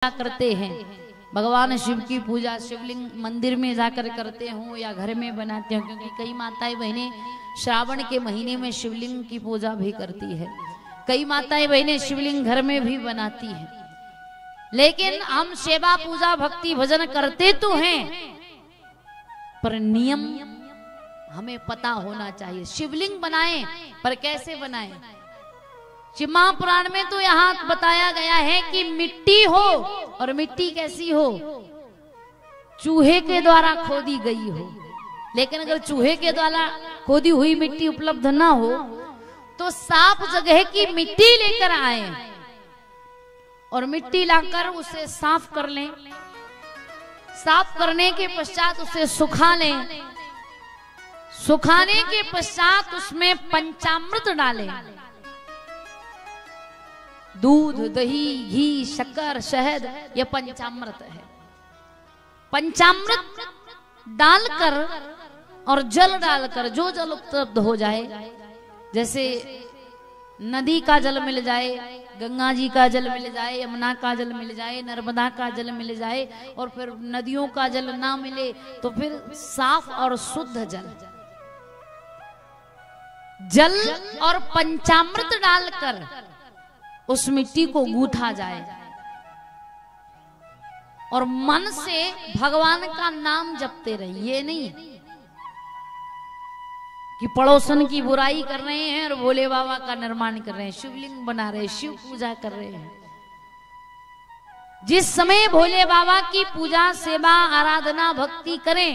करते हैं, भगवान शिव की पूजा शिवलिंग मंदिर में जाकर करते हो या घर में बनाते हो, क्योंकि कई माताएं बहनें श्रावण के महीने में शिवलिंग की पूजा भी करती है, कई माताएं बहनें शिवलिंग घर में भी बनाती हैं। लेकिन हम सेवा पूजा भक्ति भजन करते तो हैं, पर नियम हमें पता होना चाहिए। शिवलिंग बनाएं पर कैसे बनाएं? शिव महापुराण में तो यहाँ बताया गया है कि मिट्टी हो, और मिट्टी कैसी हो? चूहे के द्वारा खोदी गई हो। लेकिन अगर चूहे के द्वारा खोदी हुई मिट्टी उपलब्ध ना हो तो साफ जगह की मिट्टी लेकर आए और मिट्टी लाकर उसे साफ कर लें। साफ करने के पश्चात उसे सुखा लें। सुखाने के पश्चात उसमें पंचामृत डालें। दूध, दही, घी, शक्कर, शहद, यह पंचामृत है। पंचामृत डालकर और जल डालकर, जो जल उपलब्ध हो जाए, जैसे नदी का जल मिल जाए, गंगा जी का जल मिल जाए, यमुना का जल मिल जाए, नर्मदा का जल मिल जाए, और फिर नदियों का जल ना मिले तो फिर साफ और शुद्ध जल और पंचामृत डालकर उस मिट्टी को गूंथा जाए और मन से भगवान का नाम जपते रहिए। ये नहीं कि पड़ोसन की बुराई कर रहे हैं और भोले बाबा का निर्माण कर रहे हैं, शिवलिंग बना रहे हैं, शिव पूजा कर रहे हैं। जिस समय भोले बाबा की पूजा सेवा आराधना भक्ति करें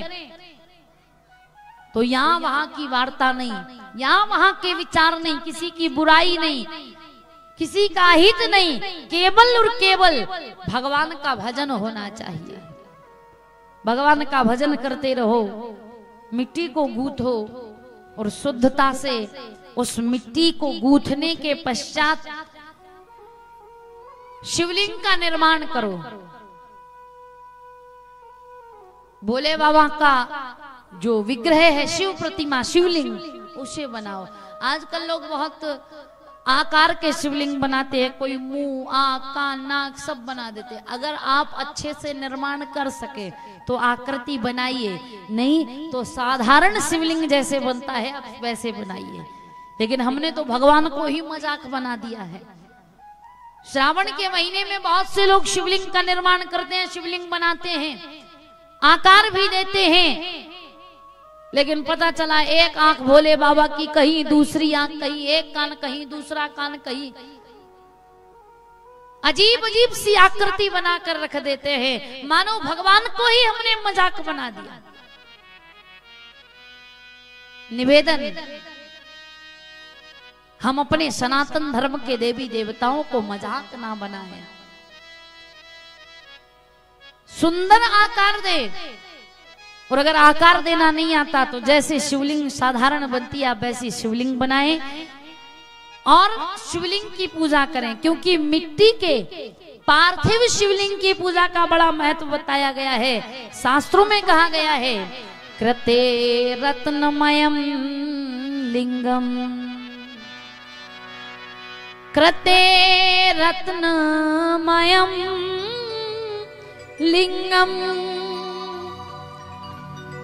तो यहां वहां की वार्ता नहीं, यहां वहां के विचार नहीं, किसी की बुराई नहीं, किसी का हित नहीं, केवल और केवल भगवान का भजन होना चाहिए। भगवान का भजन करते रहो, मिट्टी को गूंथो और शुद्धता से उस मिट्टी को गूंथने के पश्चात शिवलिंग का निर्माण करो। भोले बाबा का जो विग्रह है, शिव प्रतिमा, शिवलिंग, उसे बनाओ। आजकल लोग बहुत आकार के शिवलिंग बनाते हैं, कोई मुंह, आंख, कान, नाक सब बना देते हैं। अगर आप अच्छे से निर्माण कर सके तो आकृति बनाइए, नहीं तो साधारण शिवलिंग जैसे बनता है आप वैसे बनाइए। लेकिन हमने तो भगवान को ही मजाक बना दिया है। श्रावण के महीने में बहुत से लोग शिवलिंग का निर्माण करते हैं, शिवलिंग बनाते हैं, आकार भी देते हैं, लेकिन पता चला एक आंख भोले बाबा की कहीं, दूसरी आंख कहीं, एक कान कहीं, दूसरा कान कहीं, अजीब अजीब सी आकृति बनाकर रख देते हैं, मानो भगवान को ही हमने मजाक बना दिया। निवेदन, हम अपने सनातन धर्म के देवी देवताओं को मजाक ना बनाएं। सुंदर आकार दे, और अगर आकार देना नहीं आता तो जैसे शिवलिंग साधारण बनती है आप वैसी शिवलिंग बनाएं और शिवलिंग की पूजा करें। क्योंकि मिट्टी के पार्थिव शिवलिंग की पूजा का बड़ा महत्व बताया गया है। शास्त्रों में कहा गया है, कृते रत्नमयम लिंगम, कृते रत्नमयम लिंगम,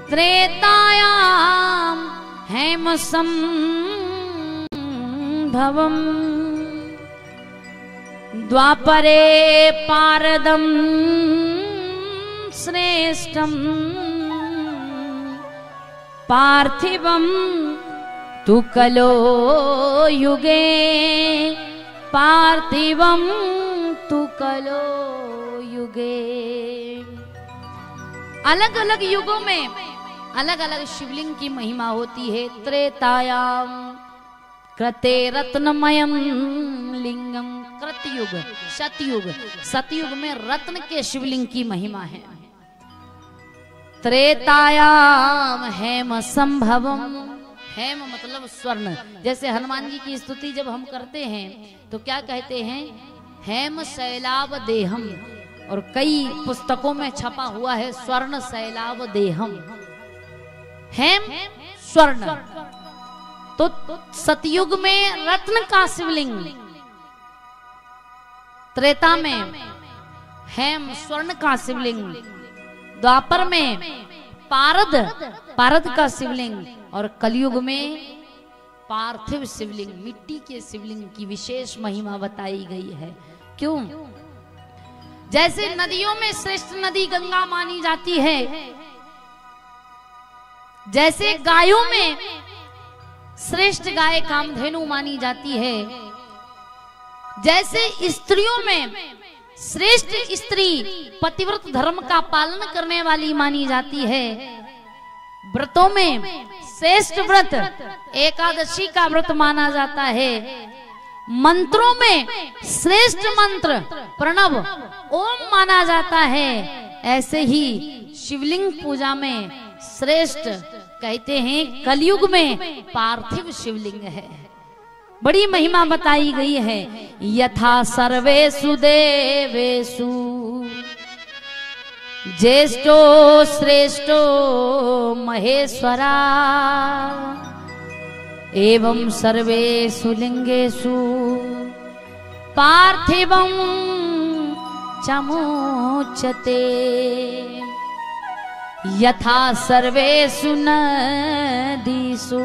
त्रेतायाम हेम संभवम, द्वापरे पारदम श्रेष्ठम, पार्थिवम तु कलो युगे, पार्थिवम तु कलो युगे। अलग अलग युगों में अलग अलग शिवलिंग की महिमा होती है। त्रेतायाम कृते रत्नमयम लिंगम, कृतयुग, सतयुग, सतयुग में रत्न के शिवलिंग की महिमा है। त्रेतायाम हेम संभवम, हेम मतलब स्वर्ण। जैसे हनुमान जी की स्तुति जब हम करते हैं तो क्या कहते हैं? हेम शैलाव देहम, और कई पुस्तकों में छपा हुआ है स्वर्ण शैलाव देहम, हेम स्वर्ण। तो सतयुग में रत्न का शिवलिंग, त्रेता में हेम स्वर्ण का शिवलिंग, द्वापर में पारद का शिवलिंग और कलयुग में पार्थिव शिवलिंग, मिट्टी के शिवलिंग की विशेष महिमा बताई गई है। क्यों? जैसे नदियों में श्रेष्ठ नदी गंगा मानी जाती है, जैसे गायों में श्रेष्ठ गाय कामधेनु मानी जाती है, जैसे स्त्रियों में श्रेष्ठ स्त्री पतिव्रत धर्म का पालन करने वाली मानी जाती है, व्रतों में श्रेष्ठ व्रत एकादशी का व्रत माना जाता है, मंत्रों में श्रेष्ठ मंत्र प्रणव ओम माना जाता है, ऐसे ही शिवलिंग पूजा में श्रेष्ठ कहते हैं कलयुग में पार्थिव शिवलिंग है। बड़ी महिमा बताई गई है। यथा सर्वेषु देवेषु ज्येष्ठो श्रेष्ठो महेश्वरा एवं सर्वेषु लिंगेषु पार्थिवं चमुच्यते। यथा सर्वेषु नदीषु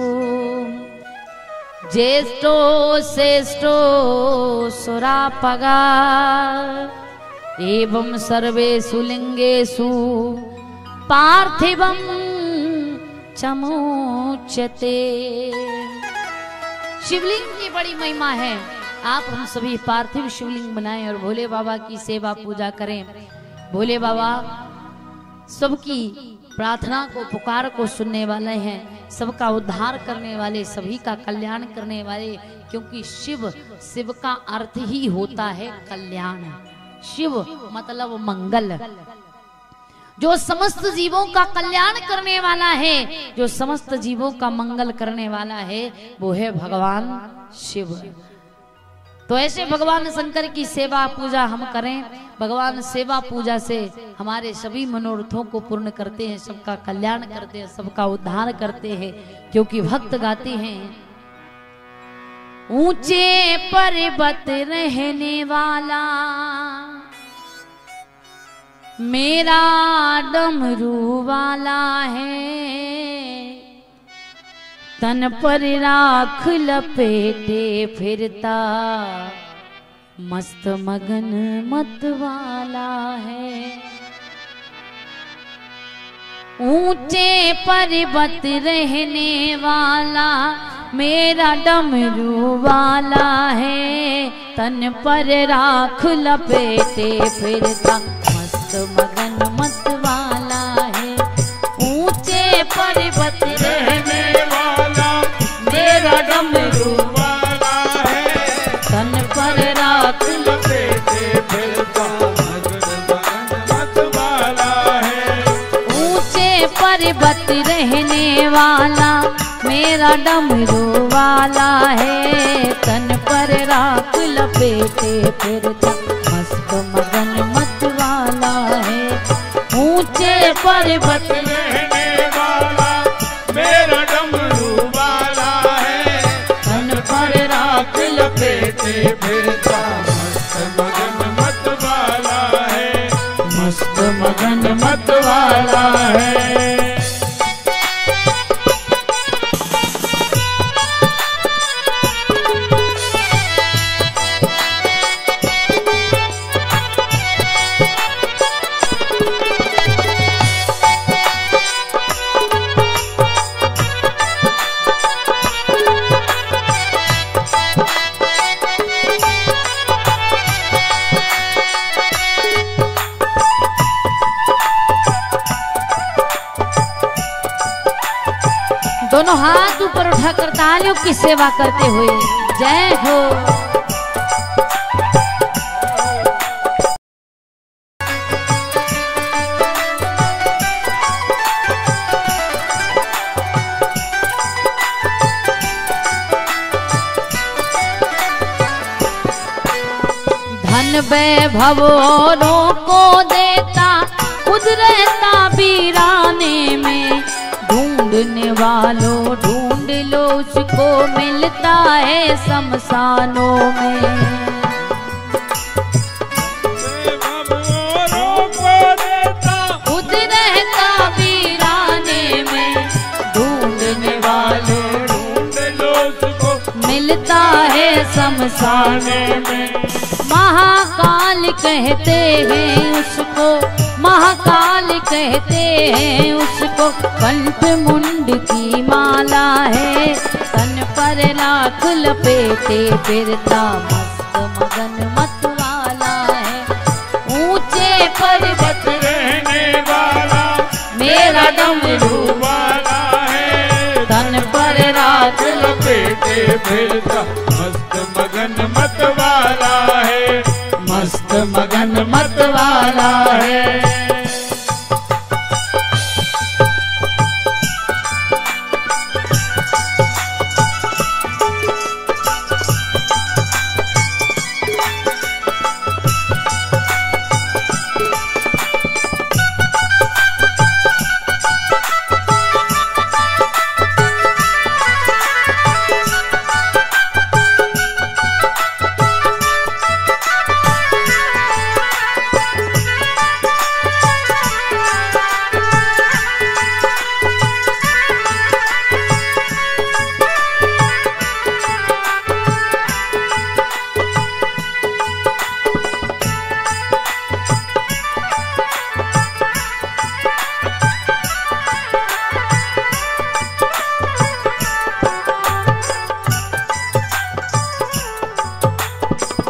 ज्येष्ठो श्रेष्ठो सुरापगा एवं सर्वेषु लिंगेषु पार्थिवं चमुच्यते। शिवलिंग की बड़ी महिमा है। आप हम सभी पार्थिव शिवलिंग बनाएं और भोले बाबा की सेवा पूजा करें। भोले बाबा सबकी प्रार्थना को पुकार को सुनने वाले हैं, सबका उद्धार करने वाले, सभी का कल्याण करने वाले, क्योंकि शिव का अर्थ ही होता है कल्याण। शिव मतलब मंगल, जो समस्त जीवों का कल्याण करने वाला है, जो समस्त जीवों का मंगल करने वाला है, वो है भगवान शिव। तो ऐसे भगवान शंकर की सेवा पूजा हम करें। भगवान सेवा पूजा से हमारे सभी मनोरथों को पूर्ण करते हैं, सबका कल्याण करते हैं, सबका उद्धार करते हैं, क्योंकि भक्त गाते हैं ऊंचे पर्वत रहने वाला मेरा डमरू वाला है, तन पर राख लपेटे फिरता मस्त मगन मत वाला है। ऊंचे पर्वत रहने वाला मेरा डमरू वाला है, तन पर राख लपेटे फिरता मस्त मगन मत वाला है। ऊंचे पर्वत रहने मेरा डमरू वाला है, तन पर राख लपेटे फिरता मत वाला है। ऊंचे पर्वत रहने वाला मेरा डमरू वाला है, तन पर राख लपेटे फिरता मस्त मगन मत वाला है। ऊंचे पर्वत रहने वाला मेरा डमरू वाला है, तन पर राख लपेटे फिरता मस्त मगन मत वाला है, मस्त मगन मत वाला है। दोनों हाथ ऊपर उठाकर तालियों की सेवा करते हुए जय हो। धन वैभव औरों को देता, खुद रहता वीराने में। ढूंढने वालों ढूंढ लो, उसको मिलता है शमशानों में। शमशान में। महाकाल कहते हैं उसको, महाकाल कहते हैं उसको, कंठ मुंड की माला है, तन पर लाख लपेटे फिरता मस्त मगन मत वाला है। ऊंचे पर्वत रहने वाला मेरा डमरू वाला है, तन पर राख लपेटे फिरता मस्त मगन मत वाला है, मस्त मगन मत वाला है।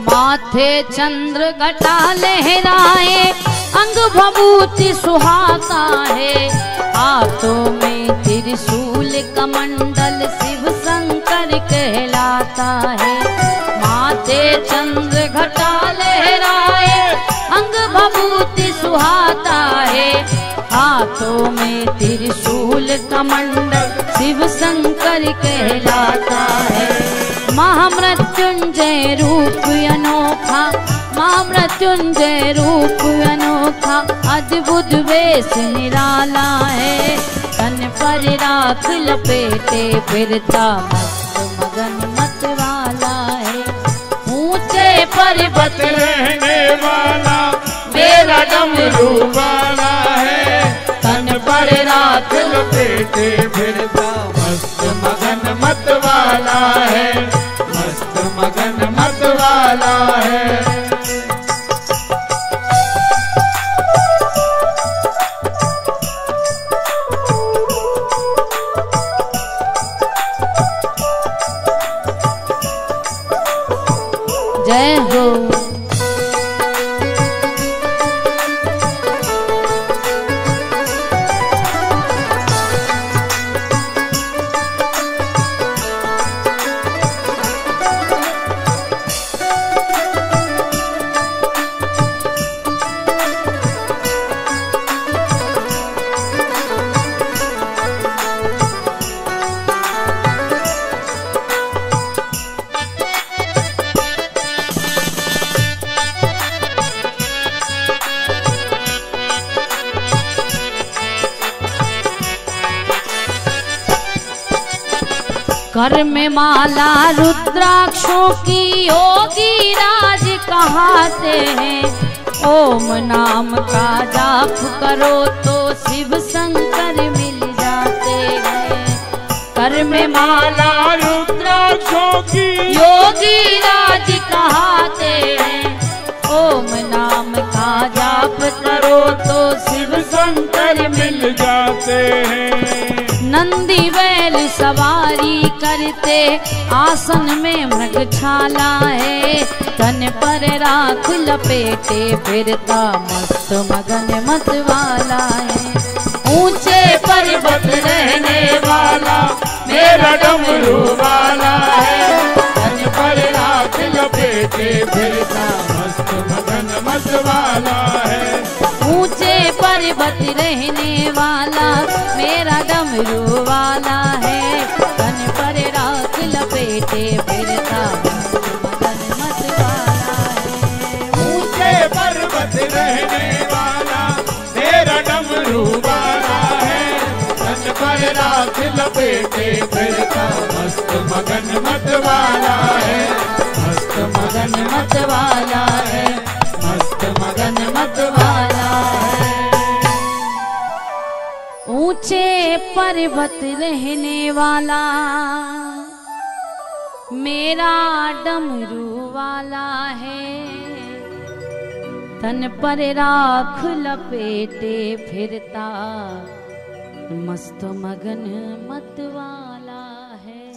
माथे चंद्र घटा लहराए, अंग भभूति सुहाता है, हाथों में त्रिशूल कमंडल शिव शंकर कहलाता है। माथे चंद्र घटा लहराए, अंग भभूति सुहाता है, हाथों में त्रिशूल कमंडल शिव शंकर कहलाता है। महामृत्युंजय रूप अनोखा, महामृत्युंजय रूप अनोखा, अद्भुत वेश निराला है, तन पर राख लपेटे फिरता मस्त मगन मत वाला है। ऊंचे पर्वत रहने वाला मेरा डमरू वाला है, तन पर राख लपेटे फिरता मस्त मगन मत वाला है, मस्त मगन मत वाला है। जय हो। कर में माला रुद्राक्षों की योगी राज कहाते हैं, ओम नाम का जाप करो तो शिव शंकर मिल जाते हैं। कर में माला रुद्राक्षों की योगी राज कहाते हैं, ओम नाम का जाप करो तो शिव शंकर मिल जाते हैं। नंदी बैल सवारी करते, आसन में मृग छाला है, तन पर राख लपेटे फिरता मस्त मगन मत वाला है। ऊंचे पर्वत रहने वाला मेरा डमरू वाला है, तन पर राख लपेटे फिरता मस्त मगन मत वाला है। ऊंचे पर्वत रहने वाला मेरा डमरू वाला है, तन पर राख लपेटे फिरता मस्त मगन मत वाला है। ऊंचे पर्वत रहने वाला मेरा डमरू वाला है, तन पर राख लपेटे फिरता मस्त मगन मत वाला है, मस्त मगन मत वाला है, मस्त मगन मत वाला है। ऊंचे पर्वत रहने वाला मेरा डमरू वाला है, तन पर राख लपेटे फिरता, मस्त मगन मत वाला है।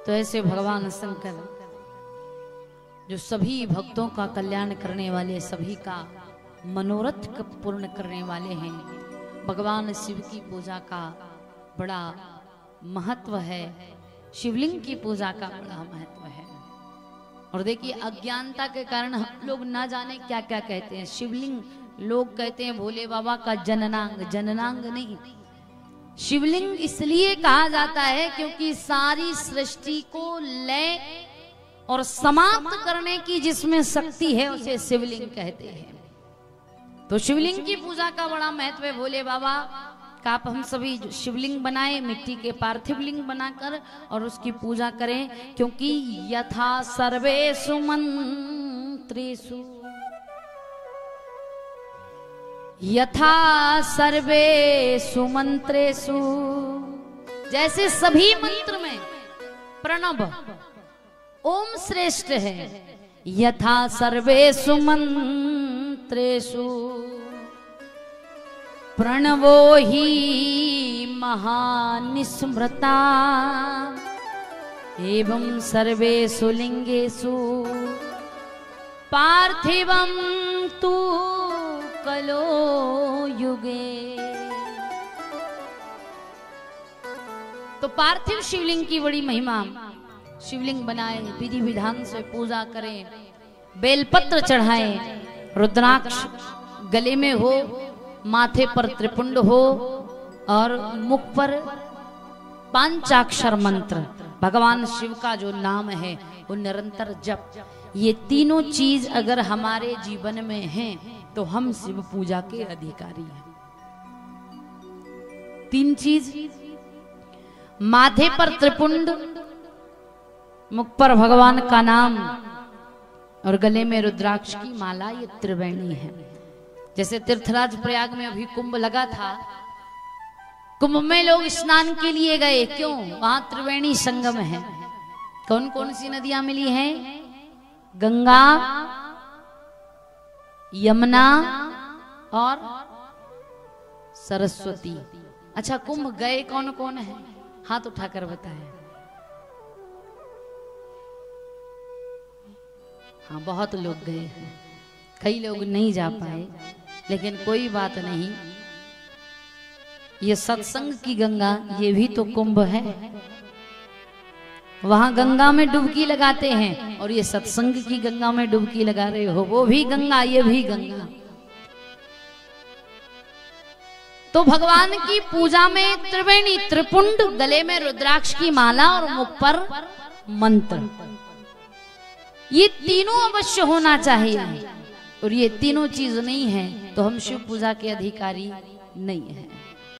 तो ऐसे भगवान शंकर जो सभी भक्तों का कल्याण करने वाले, सभी का मनोरथ पूर्ण करने वाले हैं, भगवान शिव की पूजा का बड़ा महत्व है, शिवलिंग की पूजा का बड़ा महत्व है। और देखिए अज्ञानता के कारण हम लोग ना जाने क्या क्या कहते हैं। शिवलिंग लोग कहते हैं भोले बाबा का जननांग, जननांग नहीं, शिवलिंग इसलिए कहा जाता है क्योंकि सारी सृष्टि को लय और समाप्त करने की जिसमें शक्ति है उसे शिवलिंग कहते हैं। तो शिवलिंग की पूजा का बड़ा महत्व है। भोले बाबा का आप हम सभी शिवलिंग बनाए, मिट्टी के पार्थिव लिंग बनाकर और उसकी पूजा करें, क्योंकि यथा सर्वेषु मंत्रेषु, यथा सर्वेषु मंत्रेषु, जैसे सभी मंत्र में प्रणव ओम श्रेष्ठ है, यथा सर्वेषु मंत्रेषु प्रणवो ही महानिस्मृता, एवं सर्वेषु लिंगेषु पार्थिवं तु कलो युगे। तो पार्थिव शिवलिंग की बड़ी महिमा, शिवलिंग बनाए, विधि विधान से पूजा करें, बेलपत्र चढ़ाएं, रुद्राक्ष गले में हो, माथे पर त्रिपुंड हो और मुख पर पांचाक्षर मंत्र, भगवान शिव का जो नाम है वो निरंतर जप। ये तीनों चीज अगर हमारे जीवन में हैं तो हम शिव पूजा के अधिकारी हैं। तीन चीज, माथे पर त्रिपुंड, मुख पर भगवान का नाम और गले में रुद्राक्ष की माला, ये त्रिवेणी है। जैसे तीर्थराज प्रयाग में अभी कुंभ लगा था, कुंभ में लोग स्नान के लिए गए, क्यों? वहां त्रिवेणी संगम है। कौन कौन सी नदियां मिली हैं? गंगा, यमुना और सरस्वती। अच्छा, कुंभ गए कौन कौन है? हाथ उठाकर बताएं। हाँ, बहुत लोग गए हैं, कई लोग नहीं जा पाए, लेकिन कोई बात नहीं। ये सत्संग की गंगा, ये भी तो कुंभ है। वहां गंगा में डुबकी लगाते हैं और ये सत्संग की गंगा में डुबकी लगा रहे हो, वो भी गंगा ये भी गंगा। तो भगवान की पूजा में त्रिवेणी, त्रिपुंड, गले में रुद्राक्ष की माला और मुख पर मंत्र, ये तीनों अवश्य होना चाहिए। और ये तीनों चीज नहीं है तो हम शिव पूजा के अधिकारी नहीं हैं।